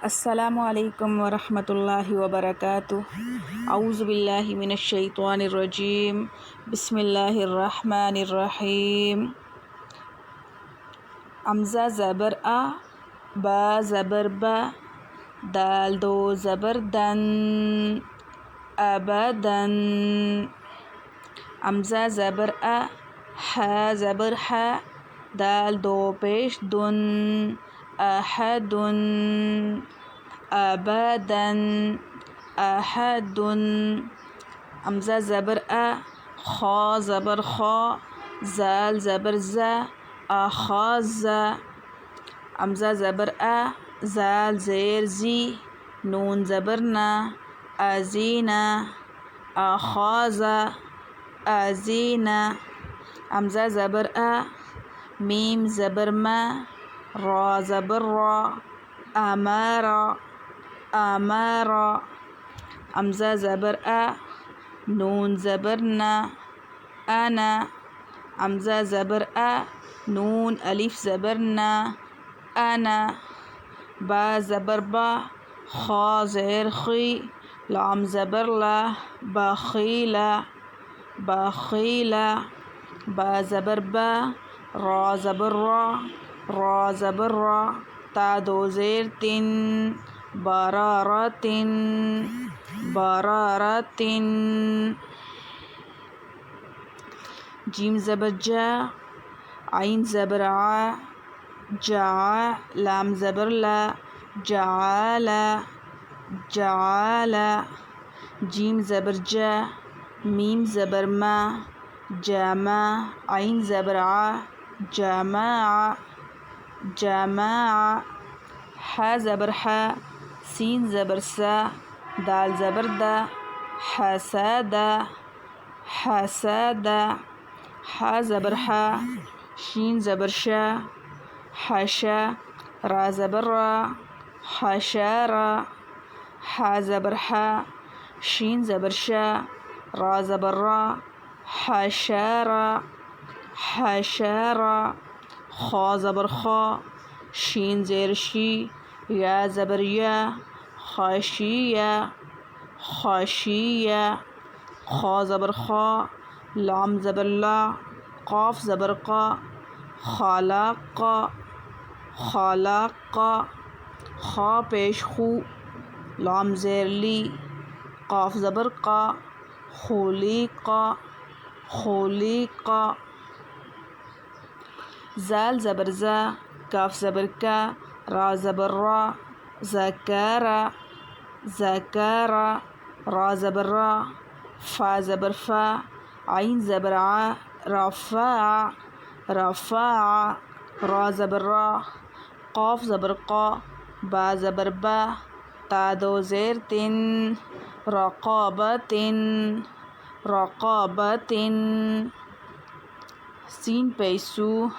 अस्सलामुअलैकुम वरहमतुल्लाहि वबरकातुहू। औज़ु बिल्लाहि मिनश्शैतानिर्रजीम। बिस्मिल्लाहिर्रहमानिर्रहीम। अम्ज़ा ज़बर आ, बा ज़बर बा, दाल दो ज़बर दन, अबदन। अम्ज़ा ज़बर आ, हा ज़बर हा, दाल दो पेश दुन, अहदुन, अबदन, अहदुन। अम्ज़ा ज़बर आ, खा ज़बर खा, ज़ाल ज़बर ज़ा, अखाज़। अम्ज़ा ज़बर आ, ज़ाल ज़ेर ज़ी, नून ज़बर ना, अज़ीना, अखाज़, अज़ीना। अम्ज़ा ज़बर आ, मीम ज़बर मा, रा ज़बर रा, अमारा, अमारा। अम्ज़ा ज़बर आ, नून ज़बर ना, अना। अम्ज़ा ज़बर आ, नून अलिफ ज़बर ना, अना। बा ज़बर बा, खा ज़ेर खी, लाम ज़बर ला, बखीला, बखीला। बा ज़बर बा, रा ज़बर रा, रा ज़बर रा, ता दो ज़ेर तिन, बरारतिन, बरारतिन। जीम ज़बर जा, आइन ज़बर आ, जा। लाम ज़बर ला, जाला, जाला। जीम ज़बर जा, मीम ज़बर मा, जमा। आइन ज़बर आ, जमा, जमा। हा ज़बर हा, सीन ज़बर सा, दाल ज़बर दा, हसदा, हसदा। हा ज़बर हा, शीन ज़बर शा, हशा। रा ज़बर रा, हशारा। हा ज़बर हा, शीन ज़बर शा, रा ज़बर रा, हशारा, हशारा। खा ज़बर खा, शीन ज़ेर शी, या ज़बर या, खशिया, खशिया। खा ज़बर खा, लाम ज़बर ला, क़ाफ ज़बर क़ा, खलाक़, खलाक़। खा पेश खू, लाम ज़ेर ली, क़ाफ ज़बर क़ा, खुलीक़, खुलीक़। ज़ाल ज़बर ज़ा, काफ ज़बर का, रा ज़बर रा, ज़कारा, ज़कारा। रा ज़बर रा, फ़ा ज़बर फ़ा, आइन ज़बर आ, रफ़ा, रफ़ा। रा ज़बर रा, क़ाफ ज़बर क़ा, बा ज़बर बा, ता दो ज़ेर तिन, रक़ाबतिन, रक़ाबतिन। सीन पेश सू,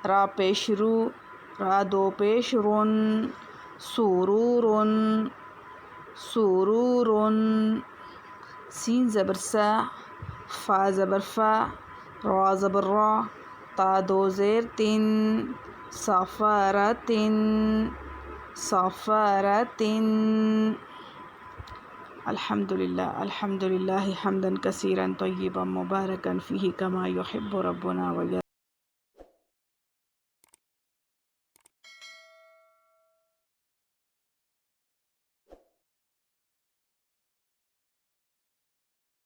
रा पेश रू, रा दो पेश रुन, सुरूरुन, सुरूरुन। सीन ज़बर सा, फ़ा ज़बर फ़ा, रा ज़बर रा, ता दो ज़ेर तिन, सफ़रतिन, सफ़रतिन। अल्हम्दुलिल्लाह, अल्हम्दुलिल्लाह हम्दन कसीरन तय्यिबन मुबारकन फ़ीही कमा युहिब्बु रब्बुना व